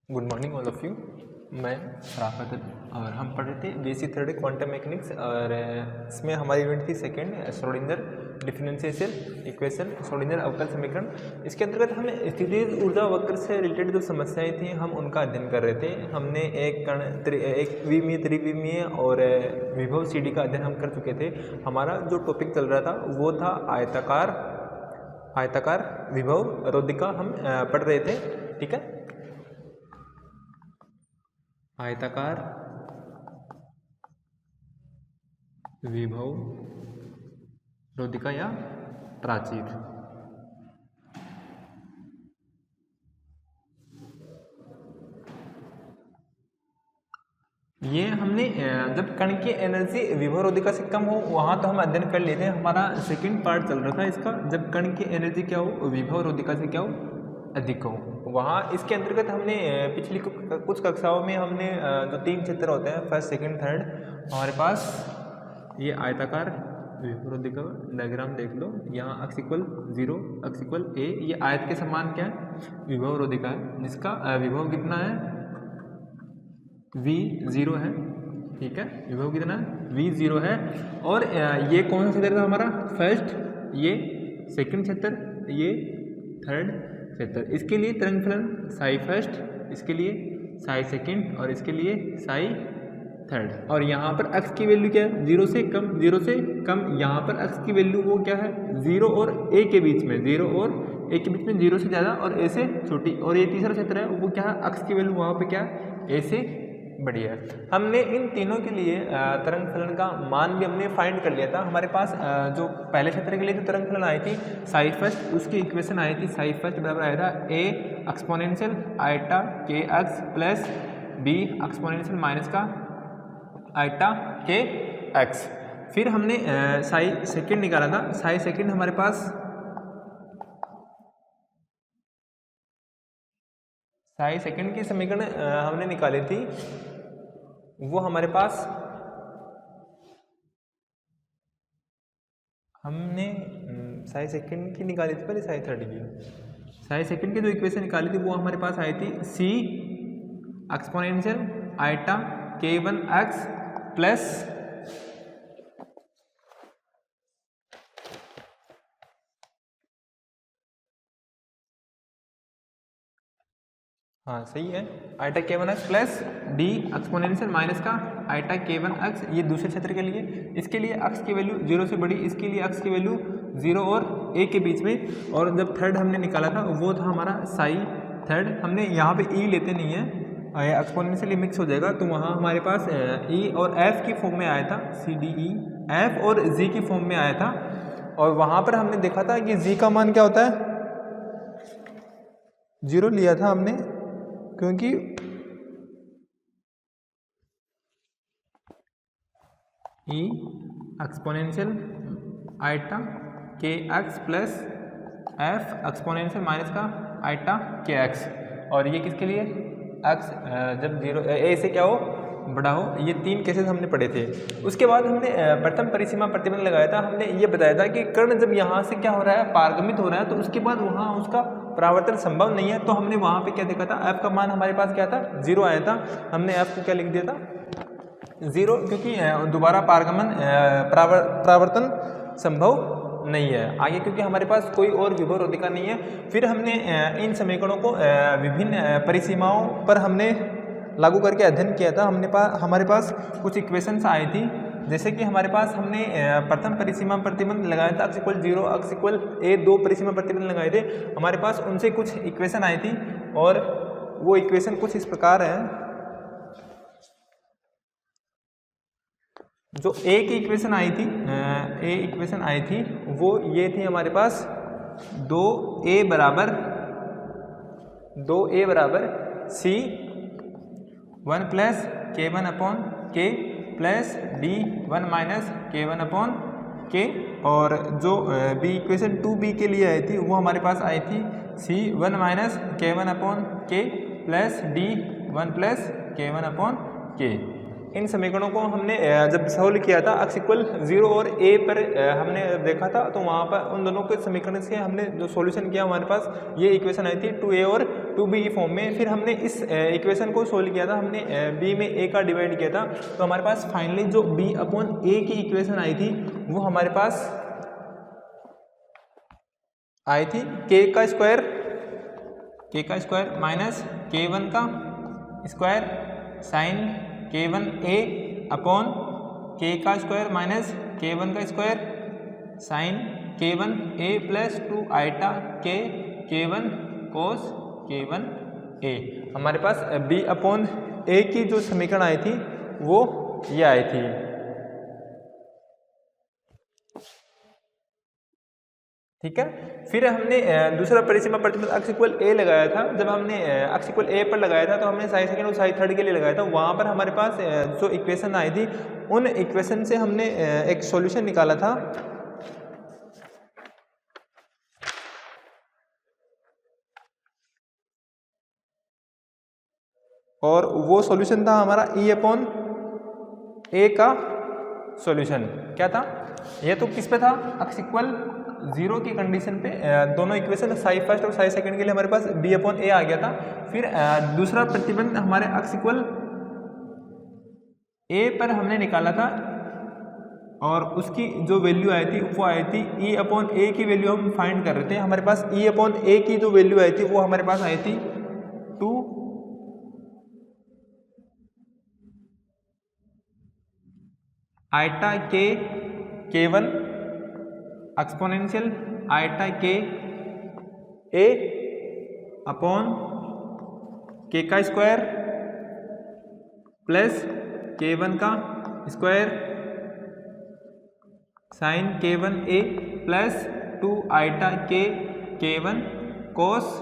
Good morning all of you. मैं Rafat और हम पढ़ रहे थे बेसिक थ्योरी क्वांटम मैकेनिक्स और इसमें हमारी यूनिट थी second Schrodinger differential equation Schrodinger अवकल समीकरण। इसके अंतर्गत हम स्थितिज ऊर्जा वक्र से रिलेटेड जो समस्याएं थी हम उनका अध्ययन कर रहे थे। हमने एक कण एक विमीय त्रिविमीय और विभव सी डी का अध्ययन हम कर चुके थे। हमारा जो टॉपिक चल रहा था वो था आयताकार विभव रोधिका हम पढ़ रहे थे। ठीक है, आयताकार विभव रोधिका या प्राचीर। ये हमने जब कण की एनर्जी विभव रोधिका से कम हो वहाँ तो हम अध्ययन कर लेते हैं। हमारा सेकंड पार्ट चल रहा था इसका, जब कण की एनर्जी क्या हो विभव रोधिका से क्या हो अधिक हो, वहाँ इसके अंतर्गत हमने पिछली कुछ कक्षाओं में हमने जो तीन क्षेत्र होते हैं फर्स्ट सेकंड थर्ड, हमारे पास ये आयताकार विभव रोधिका डायग्राम देख लो। यहाँ अक्ष इक्वल 0 अक्ष इक्वल a, ये आयत के समान क्या है विभव रोधिका है जिसका विभव कितना है v0 है। ठीक है, विभव कितना है v0 है। और ये कौन सा क्षेत्र था हमारा फर्स्ट, ये सेकंड क्षेत्र, ये थर्ड क्षेत्र। इसके लिए तरंग फलन साई फर्स्ट, इसके लिए साई सेकंड और इसके लिए साई थर्ड। और यहाँ पर अक्ष की वैल्यू क्या है 0 से कम, 0 से कम। यहाँ पर अक्ष की वैल्यू वो क्या है 0 और a के बीच में, 0 और a के बीच में 0 से ज़्यादा और a से छोटी। और ये तीसरा क्षेत्र है वो क्या है अक्ष की वैल्यू वहाँ पे क्या है a से बड़ी है। हमने इन तीनों के लिए तरंग फलन का मान भी हमने फाइंड कर लिया था। हमारे पास जो पहले क्षेत्र के लिए जो तरंग फलन आई थी साई फर्स्ट, उसकी इक्वेशन आई थी साई फर्स्ट बराबर आया था a एक्सपोनेंशियल आयटा के x plus b exponential minus का आयटा के एक्स। फिर हमने साई सेकंड निकाला था। साई सेकंड हमारे पास साई सेकंड की समीकरण हमने निकाली थी, वो हमारे पास हमने साई सेकंड की निकाली थी, पहले साई थर्ड की। साई सेकंड की जो इक्वेशन निकाली थी वो हमारे पास आई थी c exponential eta k1 x plus हाँ सही है eta k1 x plus d exponential minus का आयटा k1 x। ये दूसरे क्षेत्र के लिए, इसके लिए x की वैल्यू 0 से बड़ी, इसके लिए x की वैल्यू 0 और a के बीच में। और जब थर्ड हमने निकाला था वो था हमारा साई थर्ड। हमने यहाँ पे e लेते नहीं है, एक्सपोनेंशियली मिक्स हो जाएगा, तो वहाँ हमारे पास e और f की फॉर्म में आया था c d e, f और g की फॉर्म में आया था। और वहाँ पर हमने देखा था कि g का मान क्या होता है 0 लिया था हमने, क्योंकि e एक्सपोनेंशियल आयटा के x plus f exponential minus का आयटा के एक्स। और ये किसके लिए x जब 0 a से क्या हो बड़ा हो। ये तीन केसेस हमने पढ़े थे। उसके बाद हमने प्रथम परिसीमा प्रतिबंध लगाया था। हमने ये बताया था कि कर्ण जब यहाँ से क्या हो रहा है पारगमित हो रहा है तो उसके बाद वहाँ उसका परावर्तन संभव नहीं है। तो हमने वहाँ पे क्या देखा था f का मान हमारे पास क्या था 0 आया था। हमने f को क्या लिख दिया था 0, क्योंकि दोबारा पारगमन परावर्तन संभव नहीं है आगे, क्योंकि हमारे पास कोई और विभव रोधिका नहीं है। फिर हमने इन समीकरणों को विभिन्न परिसीमाओं पर हमने लागू करके अध्ययन किया था। हमारे पास कुछ इक्वेशंस आई थी, जैसे कि हमारे पास हमने प्रथम परिसीमा प्रतिबंध लगाया था अक्ष इक्वल 0 अक्ष इक्वल a, 2 परिसीमा प्रतिबंध लगाए थे। हमारे पास उनसे कुछ इक्वेशन आई थी और वो इक्वेशन कुछ इस प्रकार है। जो a की इक्वेशन आई थी वो ये थी हमारे पास 2a बराबर c 1 plus k1 upon k plus d 1 minus k1 upon k। और जो b इक्वेशन 2b के लिए आई थी वो हमारे पास आई थी c 1 minus k1 upon k plus d 1 plus k1 upon k। इन समीकरणों को हमने जब सोल्व किया था x इक्वल 0 और a पर हमने देखा था, तो वहाँ पर उन दोनों के समीकरण से हमने जो सॉल्यूशन किया हमारे पास ये इक्वेशन आई थी 2a और 2b फॉर्म में। फिर हमने इस इक्वेशन को सोल्व किया था, हमने b में a का डिवाइड किया था, तो हमारे पास फाइनली जो b अपॉन a की इक्वेशन आई थी वो हमारे पास आई थी k का स्क्वायर माइनस k1 का square sine k1 a upon k का स्क्वायर माइनस k1 का square sine k1 a plus 2 iota k k1 cos k1 a। हमारे पास b अपॉन a की जो समीकरण आई थी वो ये आई थी। ठीक है, फिर हमने दूसरा परिसीमा प्रतिबंध x इक्वल a लगाया था। जब हमने x इक्वल a पर लगाया था तो हमने साई सेकेंड और साई थर्ड के लिए लगाया था। वहाँ पर हमारे पास जो इक्वेशन आई थी उन इक्वेशन से हमने एक सॉल्यूशन निकाला था, और वो सॉल्यूशन था हमारा e अपॉन a का सॉल्यूशन। क्या था ये? तो किस पे था? x इक्वल 0 की कंडीशन पे दोनों इक्वेशन साई फर्स्ट और साई सेकंड के लिए हमारे पास b अपॉन a आ गया था। फिर दूसरा प्रतिबंध हमारे x इक्वल a पर हमने निकाला था, और उसकी जो वैल्यू आई थी वो आई थी e अपॉन a की वैल्यू हम फाइंड कर रहे थे। हमारे पास e अपॉन a की जो वैल्यू आई थी वो हमारे पास आई थी 2 iota k k1 exponential iota k a upon k का स्क्वायर प्लस k1 का square sine k1 a plus 2 iota k k1 cos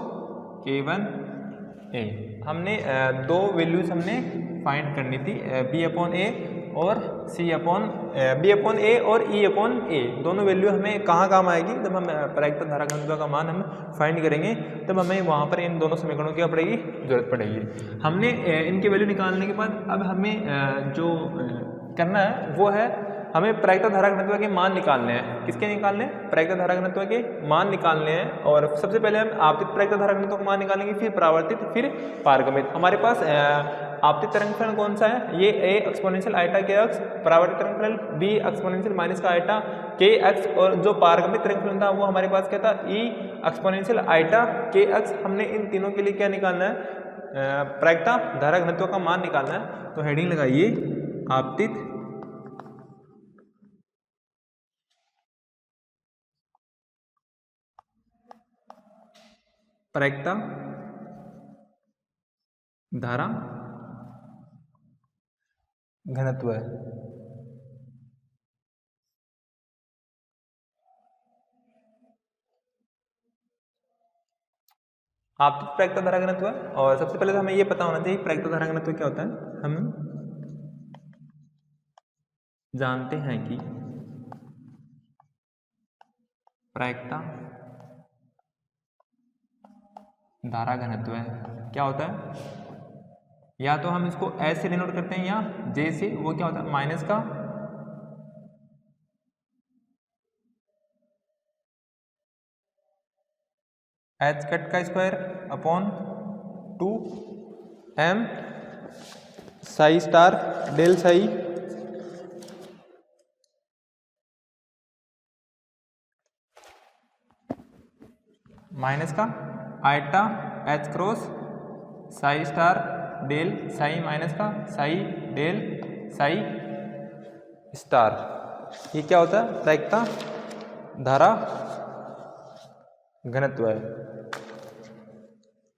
k1 a। हमने दो वैल्यूज हमने फाइंड करनी थी, b अपॉन a और b अपॉन a और e upon a। दोनों वैल्यू हमें कहाँ काम आएगी? जब हम प्रायिकता धारा घनत्व का मान हम फाइंड करेंगे तब हमें वहाँ पर इन दोनों समीकरणों की पड़ेगी जरूरत पड़ेगी। हमने इनकी वैल्यू निकालने के बाद अब हमें जो करना है वो है हमें प्रायिकता धारा घनत्व के मान निकालने हैं। किसके निकालने हैं? प्रायिकता धारा घनत्व के मान निकालने हैं। और सबसे पहले हम आपतित प्रायिकता धारा घनत्व का मान निकालेंगे, फिर परावर्तित, फिर पारगमित। हमारे पास आपतित तरंग फलन कौन सा है? ये a exponential iota k x, परावर्तित तरंग फलन b एक्सपोनेंशियल माइनस का आइटा के एक्स, और जो पारगमित तरंग फलन था वो हमारे पास क्या था? e exponential iota k x. हमने इन तीनों के लिए क्या निकालना है? प्रायिकता धारा घनत्व का मान निकालना है। तो हेडिंग लगाइए आपतित प्रायिकता धारा घनत्व है। आपतित प्रायिकता धारा घनत्व है, और सबसे पहले तो हमें ये पता होना चाहिए प्रायिकता धारा घनत्व क्या होता है। हम जानते हैं कि प्रायिकता धारा घनत्व है क्या होता है? या तो हम इसको S से डिनोट करते हैं या J से। वो क्या होता है? माइनस का h कट का square upon 2m psi star del psi minus का iota h cross psi star del psi minus का साई डेल साई स्टार। ये क्या होता है? प्रायिकता धारा घनत्व है।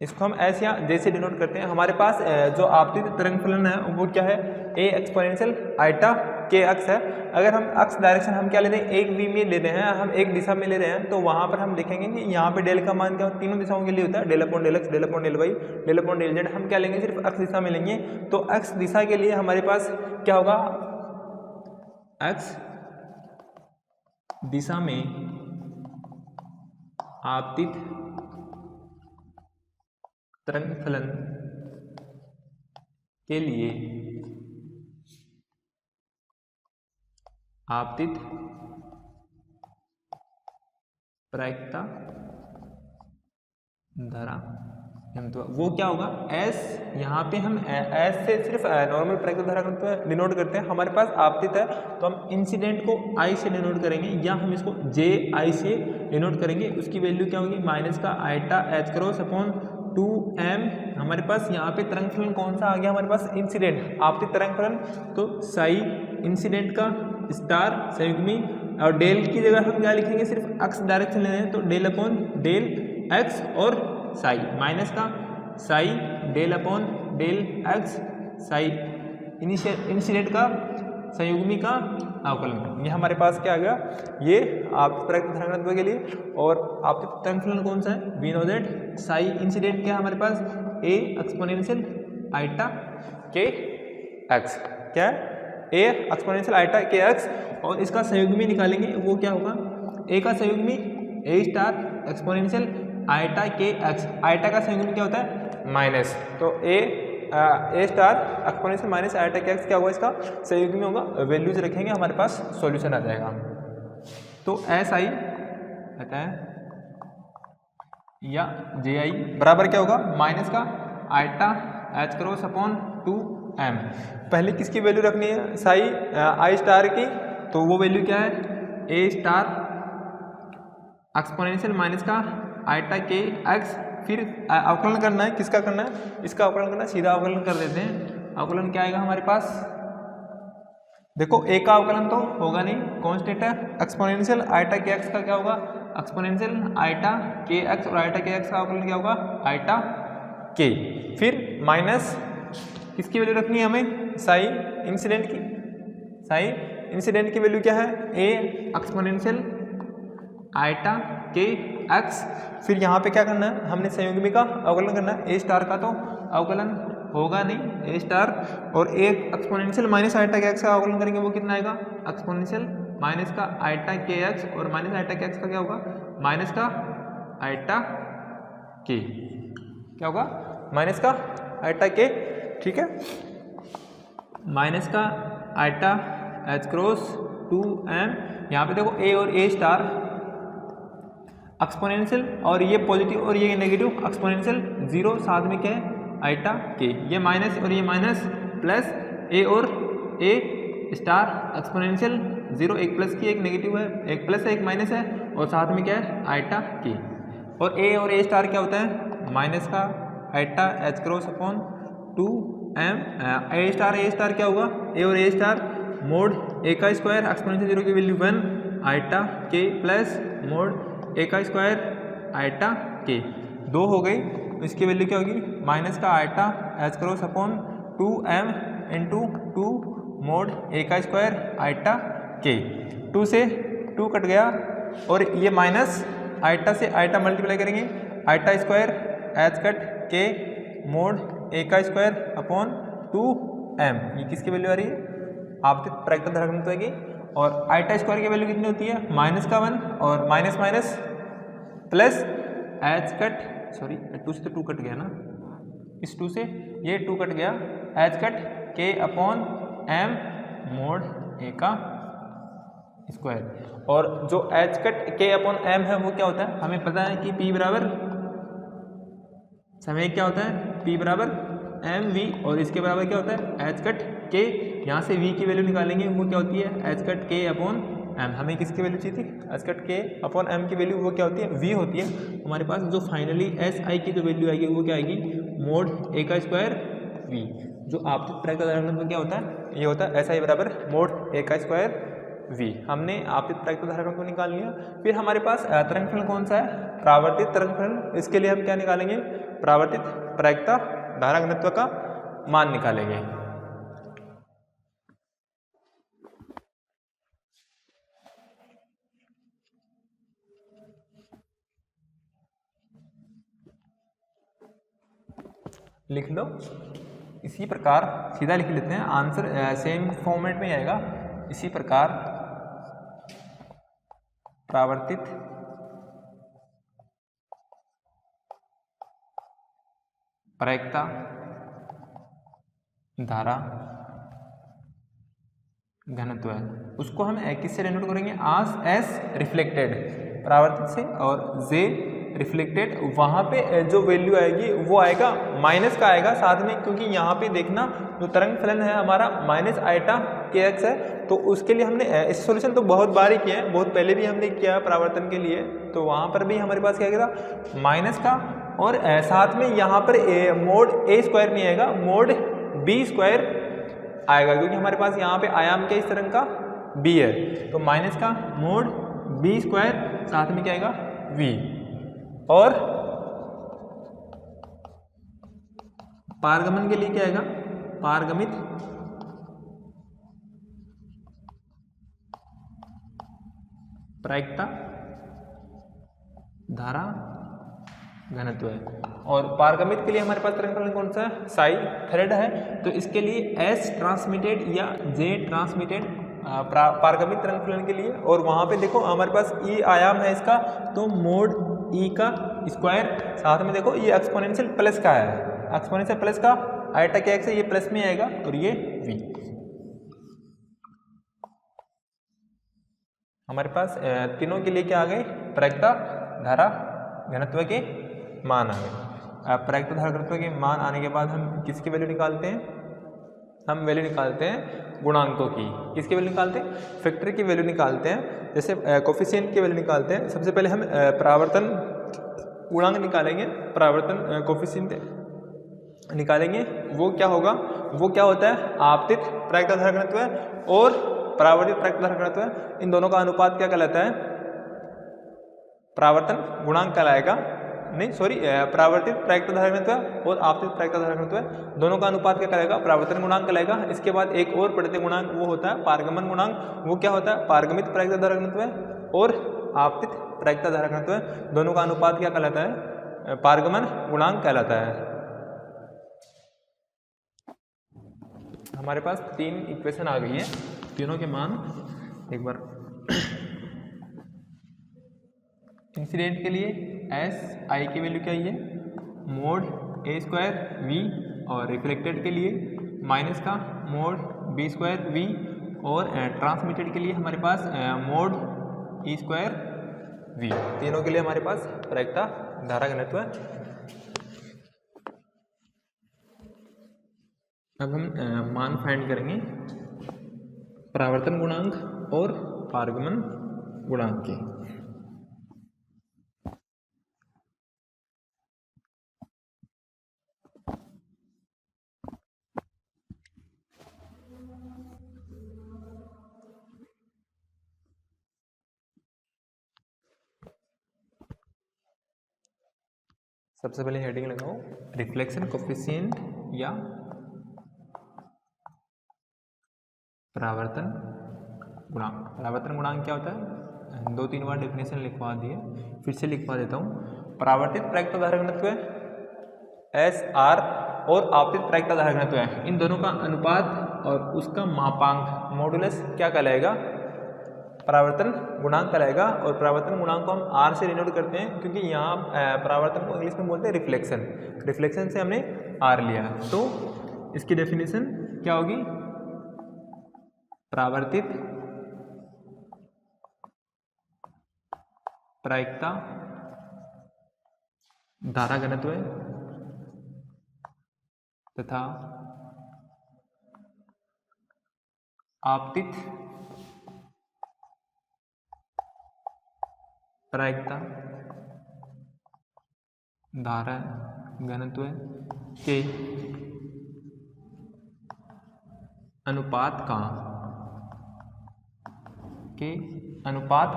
इसको हम ऐसे या जैसे डिनोट करते हैं। हमारे पास जो आपतित तरंग फलन है वो क्या है? a exponential iota k x है। अगर हम एक्स डायरेक्शन हम क्या ले रहे हैं? एक v में ले रहे हैं, हम एक दिशा में ले रहे हैं, तो वहां पर हम देखेंगे कि यहाँ पे डेल का मान क्या होता है? तीनों दिशाओं के लिए होता है, del upon del x, del upon del y, del upon del z. हम क्या लेंगे? सिर्फ एक्स दिशा में लेंगे। तो एक्स दिशा के लिए हमारे पास क्या होगा? एक्स दिशा में आपतित तरंग फलन के लिए आपतित प्रायिकता धारा घनत्व, वो क्या होगा एस, यहाँ पे हम एस से सिर्फ नॉर्मल प्रायिकता धारा घनत्व डिनोट करते हैं, हमारे पास आपतित है तो हम इंसिडेंट को आई से डिनोट करेंगे या हम इसको जे आई से डिनोट करेंगे। उसकी वैल्यू क्या होगी माइनस का iota h cross upon 2m। हमारे पास यहाँ पे तरंग फलन कौन सा आ गया हमारे पास इंसिडेंट आपतित तरंग फलन, तो साई इंसिडेंट का स्टार संयुग्मी, और डेल की जगह हम क्या लिखेंगे सिर्फ एक्स डायरेक्शन ले रहे हैं तो डेल अपॉन डेल एक्स और साई, माइनस का psi del upon del x psi incident का संयुग्मी का अवकलन। ये हमारे पास क्या आ गया, ये आपतित प्रायिकता धारा घनत्व के लिए। और आपतित तरंग फलन कौन सा है we know that psi incident क्या है हमारे पास A exponential iota k x, क्या है A exponential iota k x, और इसका संयुग्मी निकालेंगे वो क्या होगा ए का संयुग्मी A star exponential iota k x, iota का संयुग्मी क्या होता है माइनस, तो A star exponential minus iota k x क्या होगा इसका संयुग्मी होगा, वैल्यूज रखेंगे हमारे पास सॉल्यूशन आ जाएगा। तो एस आई कहता है या जे आई बराबर क्या होगा माइनस का iota h cross upon 2m। पहले किसकी वैल्यू रखनी है साई आई स्टार की, तो वो वैल्यू क्या है ए स्टार एक्सपोनेंशियल माइनस का आइटा के एक्स, फिर अवकलन करना है, किसका करना है इसका अवकलन करना है, सीधा अवकलन कर देते हैं। अवकलन क्या आएगा हमारे पास, देखो ए का अवकलन तो होगा नहीं, कांस्टेंट है, एक्सपोनेंशियल आइटा के एक्स का क्या होगा एक्सपोनेंशियल आइटा के एक्स, और आइटा के एक्स का अवकलन क्या होगा आइटा के, फिर माइनस किसकी वैल्यू रखनी है हमें साई इंसिडेंट की, साई इंसिडेंट की वैल्यू क्या है A exponential iota k x, फिर यहाँ पे क्या करना है हमने संयुग्मी का अवकलन करना है, ए स्टार का तो अवकलन होगा नहीं ए स्टार, और एक exponential minus iota k x का अवकलन करेंगे वो कितना आएगा एक्सपोनेंशियल माइनस का आइटा के एक्स, और माइनस आइटा के एक्स का क्या होगा माइनस का आइटा के, क्या होगा माइनस का आइटा के, ठीक है, माइनस का आइटा एच क्रॉस 2m। यहाँ पे देखो ए और ए स्टार एक्सपोनेंशियल, और ये पॉजिटिव और ये नेगेटिव एक्सपोनेंशियल जीरो, साथ में क्या है आइटा के, ये माइनस और ये माइनस प्लस, ए और ए स्टार एक्सपोनेंशियल जीरो, एक प्लस की एक नेगेटिव है, एक प्लस है एक माइनस है, और साथ में क्या है आइटा के, और ए स्टार क्या होता है माइनस का iota h cross upon 2m। A star क्या होगा ए और ए स्टार मोड ए का स्क्वायर एक्सपोनेंशियल जीरो की value 1 iota k plus mod ए का स्क्वायर आइटा के, दो हो गई, इसकी वैल्यू क्या होगी माइनस का iota h cross upon 2m into 2 mod ए का स्क्वायर आइटा के, 2 से 2 कट गया, और ये माइनस आइटा से आइटा मल्टीप्लाई करेंगे आइटा स्क्वायर एच कट के मोड ए का स्क्वायर अपॉन 2m, ये किसकी वैल्यू आ रही है आपतित प्रायिकता धारा घनत्व की, और आइटा स्क्वायर की वैल्यू कितनी होती है माइनस का 1 और minus minus plus H cut, sorry 2 से तो 2 कट गया ना, इस 2 से ये 2 कट गया, एच कट के अपॉन m मोड ए का स्क्वायर, और जो एच कट के अपॉन m है वो क्या होता है हमें पता है कि p बराबर समय क्या होता है p बराबर एम वी, और इसके बराबर क्या होता है एच कट के, यहाँ से v की वैल्यू निकालेंगे वो क्या होती है एच कट के अपॉन m, हमें किसकी वैल्यू चाहिए थी एच कट के अपॉन m की वैल्यू वो क्या होती है v होती है, हमारे पास जो फाइनली एस आई की जो वैल्यू आएगी वो क्या आएगी मोड ए का स्क्वायर v, जो आपतित प्रायिकता धारा घनत्व क्या होता है ये होता है एस आई बराबर मोड ए का स्क्वायर v। हमने आपतित प्रायिकता धारा घनत्व निकाल लिया, फिर हमारे पास तरंग फलन कौन सा है परावर्तित तरंग फलन, इसके लिए हम क्या निकालेंगे परावर्तित प्रायिकता धारा घनत्व का मान निकालेंगे। लिख लो, इसी प्रकार सीधा लिख लेते हैं, आंसर सेम फॉर्मेट में आएगा, इसी प्रकार परावर्तित प्रायिकता धारा घनत्व है, उसको हम किससे डिनोट करेंगे, आस एस रिफ्लेक्टेड परावर्तित से, और जे रिफ्लेक्टेड वहाँ पे जो वैल्यू आएगी वो आएगा माइनस का आएगा साथ में, क्योंकि यहाँ पे देखना जो तरंग फलन है हमारा माइनस आइटा के एक्स है, तो उसके लिए हमने इस सॉल्यूशन तो बहुत बार ही किया है, बहुत पहले भी हमने किया परावर्तन के लिए, तो वहाँ पर भी हमारे पास क्या था माइनस का, और साथ में यहाँ पर मोड ए स्क्वायर नहीं आएगा, मोड बी स्क्वायर आएगा, क्योंकि हमारे पास यहाँ पे आयाम क्या इस तरंग का बी है, तो माइनस का मोड बी स्क्वायर साथ में क्या आएगा वी, और पारगमन के लिए क्या आएगा, पारगमित प्रायिकता धारा घनत्व है, और पारगमित के लिए हमारे पास तरंग फलन कौन सा है, साई थ्रेड है, तो इसके लिए एस ट्रांसमिटेड या जे ट्रांसमिटेड पारगमित तरंग फलन के लिए, और वहाँ पे देखो हमारे पास ई आयाम है इसका, तो मोड ई का स्क्वायर, साथ में देखो ये एक्सपोनेंशियल प्लस का है, एक्सपोनेंशियल प्लस का आइटा के एक्स है, ये प्लस में आएगा और ये वी। हमारे पास तीनों के लिए क्या आ गए, प्रायिकता धारा घनत्व के मान आ गए। प्रायिकता धारा घनत्व के मान आने के बाद हम किसकी वैल्यू निकालते हैं, हम वैल्यू निकालते हैं गुणांकों की, किसकी वैल्यू निकालते हैं, फैक्टर की वैल्यू निकालते हैं, जैसे कोफिशिएंट की वैल्यू निकालते हैं। सबसे पहले हम परावर्तन गुणांक निकालेंगे, परावर्तन कोफिशिएंट निकालेंगे, वो क्या होगा, वो क्या होता है आपतित प्रायिकता धारा घनत्व और परावर्तित प्रायिकता धारा घनत्व, इन दोनों का अनुपात क्या कहलाता है, परावर्तन गुणांक कहलाएगा, नहीं सॉरी परावर्तित प्रायिकता धारा घनत्व और आपतित प्रायिकता धारा घनत्व दोनों का अनुपात क्या कहलाएगा, परावर्तन गुणांक कहलाएगा। इसके बाद एक और पढ़ते गुणांक वो होता है पारगमन गुणांक, वो क्या होता है, पारगमित प्रायिकता धारा घनत्व और आपतित प्रायिकता धारा घनत्व दोनों का अनुपात क्या कहलाता है, पारगमन गुणांक कहलाता है। हमारे पास तीन इक्वेशन आ गई है, तीनों के मान एक बार इंसिडेंट के लिए एस आई की वैल्यू क्या है, मोड ए स्क्वायर वी, और रिफ्लेक्टेड के लिए माइनस का मोड बी स्क्वायर वी, और ट्रांसमिटेड के लिए हमारे पास मोड ई स्क्वायर वी, तीनों के लिए हमारे पास प्रायिकता धारा घनत्व है। अब हम मान फाइंड करेंगे परावर्तन गुणांक और पारगमन गुणांक के। सबसे पहले हेडिंग लगाओ रिफ्लेक्शन कोफिशिएंट या परावर्तन गुणांक। परावर्तन गुणांक क्या होता है, दो तीन बार डेफिनेशन लिखवा दिए, फिर से लिखवा देता हूँ। परावर्तित प्रायिकता धारा घनत्व एस आर और आपतित प्रायिकता धारा घनत्व है, इन दोनों का अनुपात और उसका मापांक मॉडुलस क्या कहलाएगा, परावर्तन गुणांक कहलाएगा। और परावर्तन गुणांक को हम आर से डिनोट करते हैं, क्योंकि यहाँ परावर्तन को इंग्लिश में बोलते हैं रिफ्लेक्शन, रिफ्लेक्शन से हमने आर लिया, तो इसकी डेफिनेशन क्या होगी, परावर्तित प्रायिकता धारा घनत्व तथा आपतित प्रायिकता धारा घनत्व के अनुपात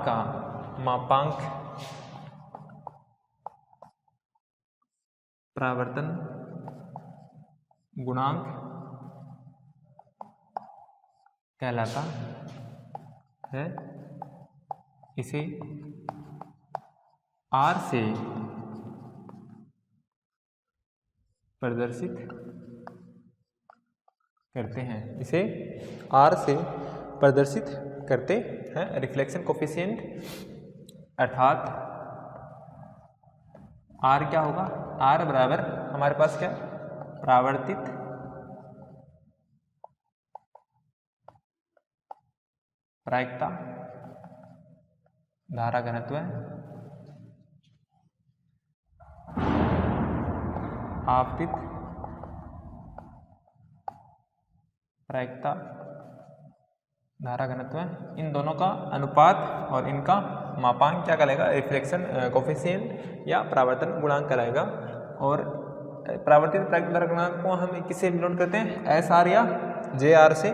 का मापांक परावर्तन गुणांक कहलाता है। इसे आर से प्रदर्शित करते हैं, इसे आर से प्रदर्शित करते हैं। रिफ्लेक्शन कोफिशिएंट अर्थात आर क्या होगा, आर बराबर हमारे पास क्या, परावर्तित प्रायिकता धारा घनत्व आपतित प्रायिकता धारा घनत्व, इन दोनों का अनुपात और इनका मापांक क्या कहलाएगा, रिफ्लेक्शन कोफिशिएंट या परावर्तन गुणांक कहलाएगा। और परावर्तित प्रायिकता धारा गुणांक को हम किससे डिनोट करते हैं, एस आर या जे आर से,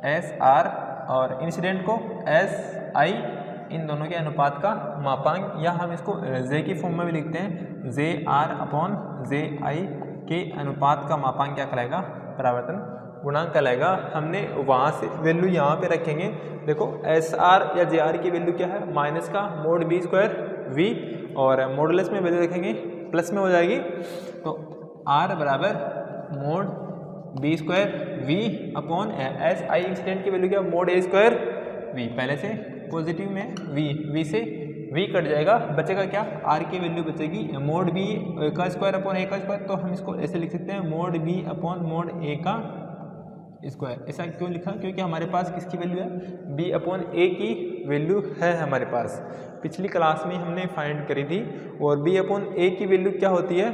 एस आर, और इंसिडेंट को एस आई, इन दोनों के अनुपात का मापांक, या हम इसको जे की फॉर्म में भी लिखते हैं, जे आर अपॉन जे आई के अनुपात का मापांक क्या कहलाएगा, परावर्तन गुणांक कहलाएगा। हमने वहाँ से वैल्यू यहाँ पे रखेंगे। देखो एस आर या जे आर की वैल्यू क्या है, माइनस का मोड बी स्क्वायर वी, और मॉडुलस में वैल्यू रखेंगे प्लस में हो जाएगी, तो आर बराबर mod B square v upon S I incident की वैल्यू क्या, मोड ए स्क्वायर वी, पहले से पॉजिटिव में वी से वी कट जाएगा, बचेगा क्या, आर की वैल्यू बचेगी मोड बी का स्क्वायर अपॉन ए का स्क्वायर, तो हम इसको ऐसे लिख सकते हैं मोड बी अपॉन मोड ए का स्क्वायर। ऐसा क्यों लिखा, क्योंकि हमारे पास किसकी वैल्यू है, बी अपॉन ए की वैल्यू है हमारे पास, पिछली क्लास में हमने फाइंड करी थी। और बी अपॉन ए की वैल्यू क्या होती है,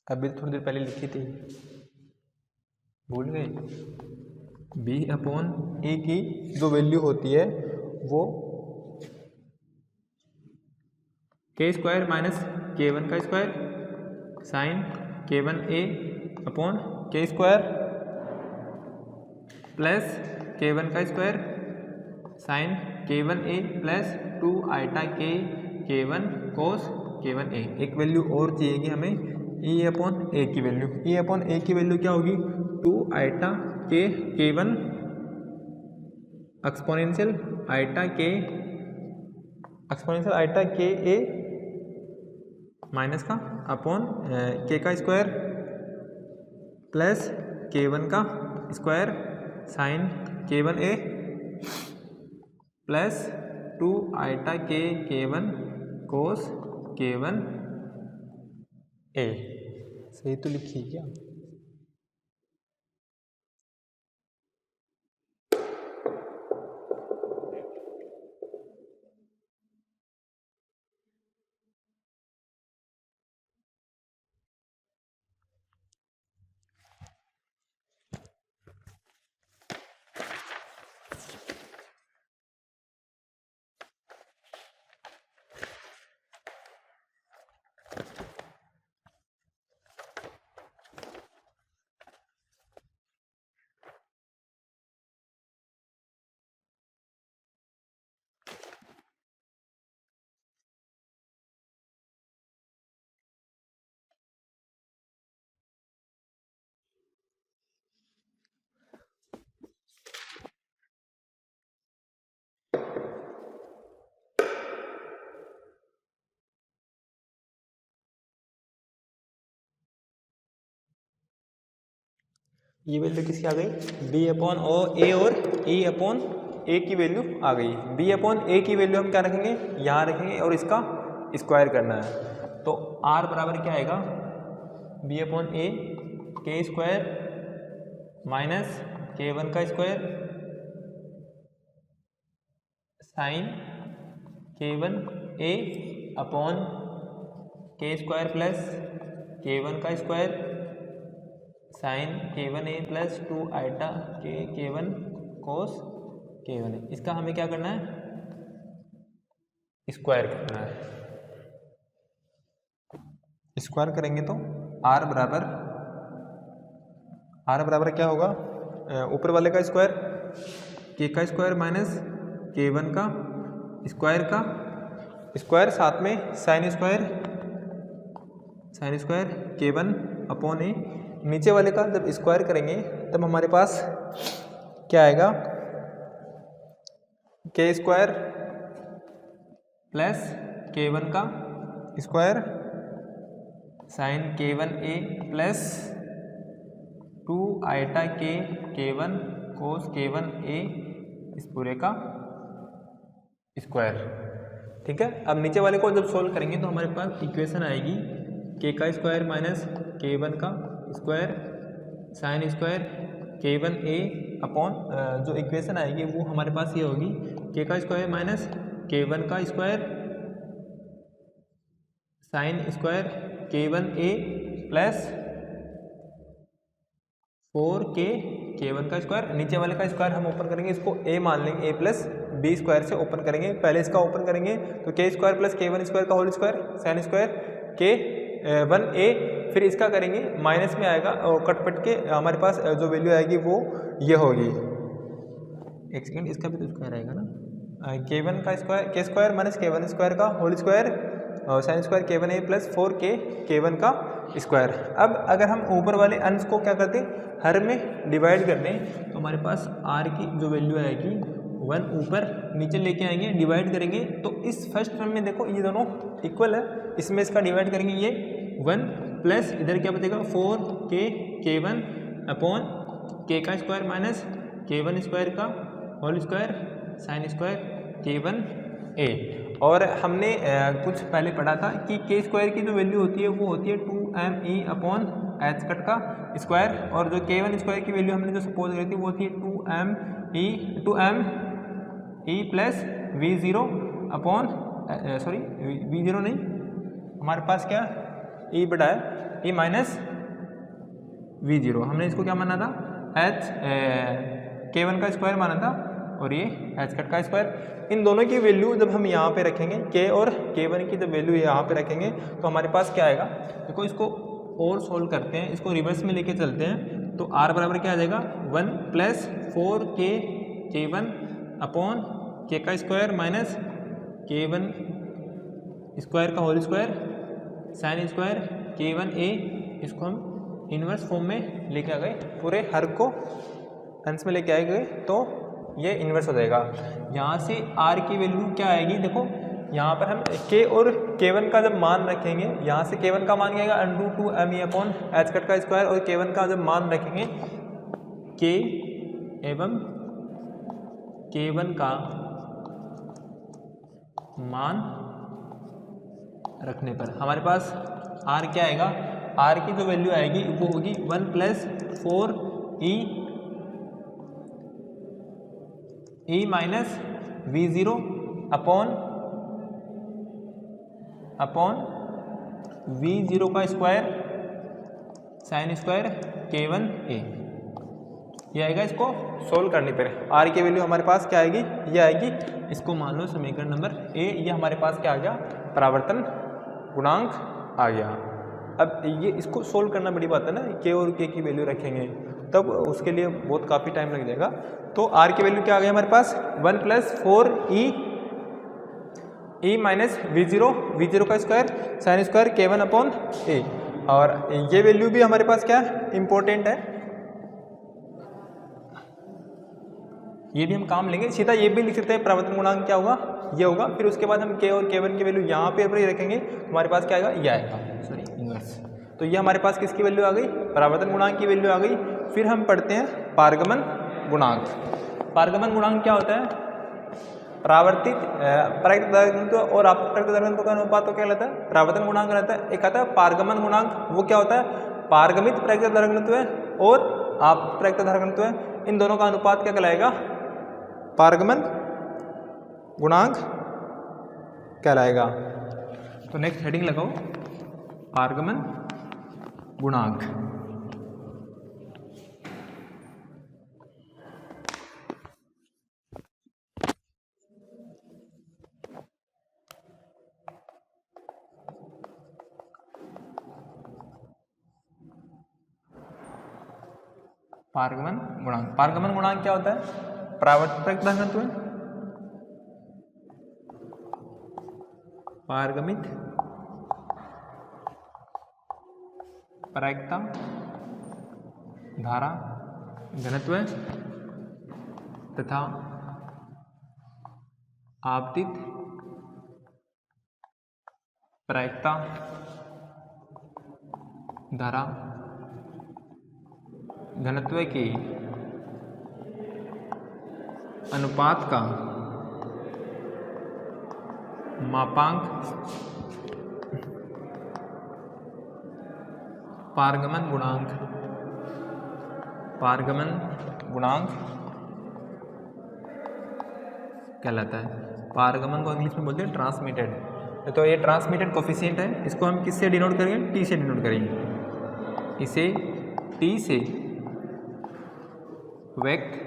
अभी थोड़ी देर पहले लिखी थी, भूल गए। बी अपॉन ए की जो वैल्यू होती है वो के स्क्वायर माइनस के वन का स्क्वायर साइन के वन ए अपॉन के स्क्वायर प्लस के वन का स्क्वायर साइन के वन ए प्लस 2 आइटा के वन कोस के वन ए। एक वैल्यू और चाहिएगी हमें, ई अपॉन ए की वैल्यू, ई अपॉन ए की वैल्यू क्या होगी, 2 आइटा के वन एक्सपोनेंशियल आइटा के ए माइनस का अपॉन के का स्क्वायर प्लस के वन का स्क्वायर साइन के वन ए प्लस 2 आइटा के वन कोस के वन ए। सही तो लिखी क्या, ये वैल्यू किसकी आ गई, बी अपॉन ओ ए और ई अपॉन ए की वैल्यू आ गई। बी अपॉन ए की वैल्यू हम क्या रखेंगे, यहाँ रखेंगे और इसका स्क्वायर करना है, तो आर बराबर क्या आएगा, बी अपॉन ए के स्क्वायर माइनस के वन का स्क्वायर साइन के वन ए अपॉन के स्क्वायर प्लस के वन का स्क्वायर साइन के वन ए प्लस 2 आइटा के वन कोस के वन ए। इसका हमें क्या करना है, स्क्वायर करना है। स्क्वायर करेंगे तो आर बराबर क्या होगा, ऊपर वाले का स्क्वायर के का स्क्वायर माइनस के वन का स्क्वायर साथ में साइन स्क्वायर के वन अपॉन ए। नीचे वाले का जब स्क्वायर करेंगे तब हमारे पास क्या आएगा, के स्क्वायर प्लस के वन का स्क्वायर साइन के वन ए प्लस 2 आइटा के वन कोस के वन ए, इस पूरे का स्क्वायर। ठीक है, अब नीचे वाले को जब सोल्व करेंगे तो हमारे पास इक्वेशन आएगी के का स्क्वायर माइनस के वन का स्क्वायर साइन स्क्वायर के वन ए अपॉन जो इक्वेशन आएगी वो हमारे पास ये होगी के का स्क्वायर माइनस k1 का square sine square k1a plus 4k k1 का स्क्वायर, नीचे वाले का स्क्वायर हम ओपन करेंगे, इसको a मान लेंगे, a प्लस बी स्क्वायर से ओपन करेंगे। पहले इसका ओपन करेंगे तो k square plus k1 square का whole square sine square k1a, फिर इसका करेंगे माइनस में आएगा और कटपट के हमारे पास जो वैल्यू आएगी वो ये होगी, एक सेकेंड, इसका भी तो स्क्वायर आएगा ना, k1 का square k square minus k1 square का whole square sine square k1a plus 4k k1 का स्क्वायर। अब अगर हम ऊपर वाले अंश को क्या करते हैं, हर में डिवाइड कर दें तो हमारे पास r की जो वैल्यू आएगी 1 ऊपर नीचे लेके आएंगे, डिवाइड करेंगे तो इस फर्स्ट टर्म में देखो ये दोनों इक्वल है, इसमें इसका डिवाइड करेंगे ये 1 प्लस इधर क्या बचेगा 4k k1 अपॉन k का स्क्वायर माइनस k1 स्क्वायर का whole square sine square k1a। और हमने कुछ पहले पढ़ा था कि के स्क्वायर की जो वैल्यू होती है वो होती है 2me अपॉन एच कट का स्क्वायर, और जो k1 स्क्वायर की वैल्यू हमने जो सपोज करी थी वो होती है 2me plus v0 upon sorry v0 नहीं, हमारे पास क्या e बटा है e माइनस v0, हमने इसको क्या माना था h k1 का स्क्वायर माना था और ये एच कट का स्क्वायर। इन दोनों की वैल्यू जब हम यहाँ पे रखेंगे k और k1 की जब वैल्यू यहाँ पे रखेंगे तो हमारे पास क्या आएगा, देखो इसको और सोल्व करते हैं, इसको रिवर्स में लेके चलते हैं तो r बराबर क्या आ जाएगा 1 plus 4k k1 upon k का स्क्वायर माइनस k1 स्क्वायर का whole square sine square k1a, इसको हम इन्वर्स फॉर्म में लेके आ गए, पूरे हर को अंश में लेके आए गए तो ये इन्वर्स हो जाएगा। यहाँ से r की वैल्यू क्या आएगी, देखो यहाँ पर हम k और k1 का जब मान रखेंगे, यहाँ से k1 का मान क्या आएगा undo 2me upon H cut का स्क्वायर, और k1 का जब मान रखेंगे k एवं k1 का मान रखने पर हमारे पास r क्या आएगा, r की जो वैल्यू आएगी वो होगी 1 plus 4e minus v0 upon v0 का स्क्वायर साइन स्क्वायर k1a, ये आएगा इसको सोल्व करने पर। r की वैल्यू हमारे पास क्या आएगी, ये आएगी, इसको मान लो समीकरण नंबर a, ये हमारे पास क्या आ गया परावर्तन गुणांक आ गया। अब ये इसको सोल्व करना बड़ी बात है ना, k और k की वैल्यू रखेंगे तब उसके लिए बहुत काफ़ी टाइम लग जाएगा। तो r की वैल्यू क्या आ गई हमारे पास 1 प्लस 4e माइनस v0 का square sine square k1 upon a, और ये वैल्यू भी हमारे पास क्या इंपॉर्टेंट है, ये भी हम काम लेंगे, सीधा ये भी लिख सकते हैं परावर्तन गुणांक क्या होगा, ये होगा। फिर उसके बाद हम k और k1 की वैल्यू यहाँ पे ही रखेंगे, हमारे पास क्या आएगा, ये आएगा, सॉरी इनवर्स। तो ये हमारे पास किसकी वैल्यू आ गई, परावर्तन गुणांक की वैल्यू आ गई। फिर हम पढ़ते हैं पारगमन गुणांक। पारगमन गुणांक क्या होता है, परावर्तित परागित तरंगत्व और अपरागित तरंगत्व का अनुपात तो क्या रहता है, परावर्तन गुणांक रहता है। एक आता है पारगमन गुणांक, वो क्या होता है, पारगमित परागित तरंगत्व और अपरागित तरंगत्व, इन दोनों का अनुपात क्या कहलाएगा, पारगमन गुणांक कहलाएगा। तो नेक्स्ट हेडिंग लगाओ, पारगमन गुणांक। पारगमन गुणांक, पारगमन गुणांक क्या होता है, परावर्तक तरंगत्व, पारगमित परागिकता धारा घनत्व तथा आपतित परागिकता धारा घनत्व के अनुपात का मापांक पारगमन गुणांक पारगमन गुणांक कहलाता है। पारगमन को इंग्लिश में बोलते हैं ट्रांसमिटेड। तो ये ट्रांसमिटेड कोफिशिएंट है, इसको हम किससे डिनोट करेंगे? टी से डिनोट करेंगे। इसे टी से व्यक्त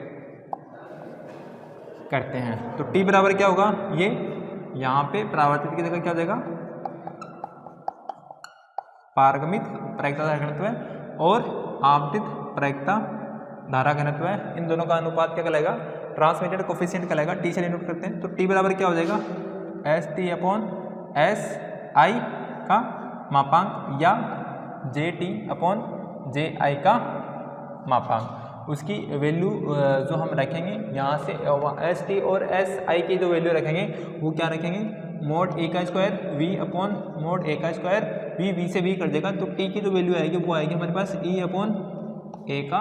करते हैं। तो टी बराबर क्या होगा? ये यहाँ पे परावर्तित की जगह क्या हो जाएगा? पारगमित प्रायिकता धारा घनत्व और आपतित प्रायिकता धारा घनत्व है, इन दोनों का अनुपात क्या कहलाएगा? ट्रांसमिटेड कोफिशिएंट कहलाएगा। टी से डिनोट करते हैं। तो टी बराबर क्या हो जाएगा? एस टी अपॉन एस आई का मापांक या जे टी अपॉन जे आई का मापांक। उसकी वैल्यू जो हम रखेंगे यहाँ से एस टी और एस आई की जो वैल्यू रखेंगे वो क्या रखेंगे? मोड ए का स्क्वायर वी अपॉन मोड ए का स्क्वायर, वी से वी कर देगा। तो टी की जो वैल्यू आएगी वो आएगी हमारे पास ई अपॉन ए का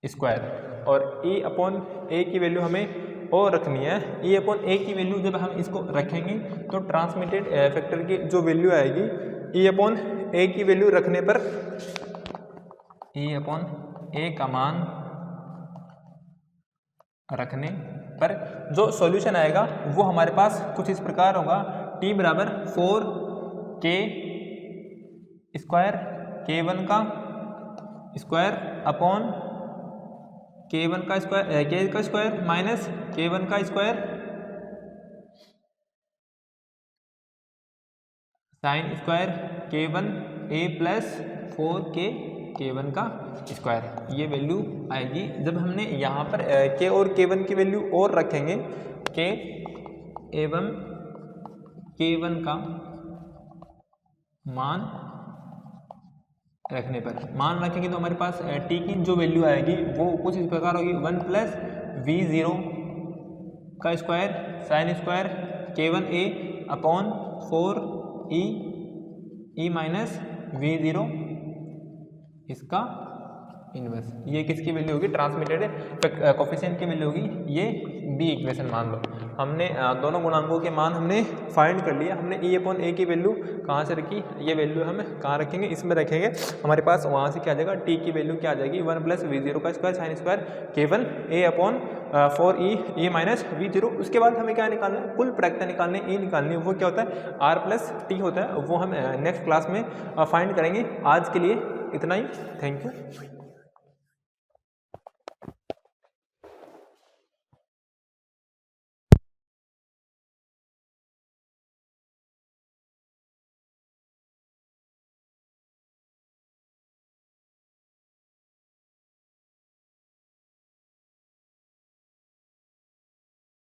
स्क्वायर, और ई अपॉन ए की वैल्यू हमें और रखनी है। ई अपॉन ए की वैल्यू जब हम इसको रखेंगे तो ट्रांसमिटेड फैक्टर की जो वैल्यू आएगी ई अपॉन ए की वैल्यू रखने पर, ई अपॉन ए का मान रखने पर जो सॉल्यूशन आएगा वो हमारे पास कुछ इस प्रकार होगा। टी बराबर 4k स्क्वायर k1 का स्क्वायर अपॉन k1 का स्क्वायर k का स्क्वायर माइनस k1 का square sine square k1 a plus 4k k1 का स्क्वायर, ये वैल्यू आएगी। जब हमने यहाँ पर k और k1 की वैल्यू और रखेंगे, k एवं k1 का मान रखने पर मान रखेंगे तो हमारे पास t की जो वैल्यू आएगी वो कुछ इस प्रकार होगी 1 प्लस v0 का square sine square k1a upon 4e minus v0 इसका इनवर्स। ये किसकी वैल्यू होगी? ट्रांसमिटेड कोफिशिएंट की वैल्यू होगी। ये बी इक्वेशन मान लो। हमने दोनों गुणांकों के मान हमने फाइंड कर लिया। हमने ई अपॉन ए की वैल्यू कहाँ से रखी? ये वैल्यू हम कहाँ रखेंगे? इसमें रखेंगे। हमारे पास वहाँ से क्या आ जाएगा? टी की वैल्यू क्या आ जाएगी? 1 प्लस v0 का square sine square k1 a upon 4e minus v0। उसके बाद हमें क्या निकालना है? कुल प्रायिकता निकालनी, ई निकालनी। वो क्या होता है? r प्लस टी होता है। वो हम नेक्स्ट क्लास में फाइंड करेंगे। आज के लिए इतना ही। Thank you.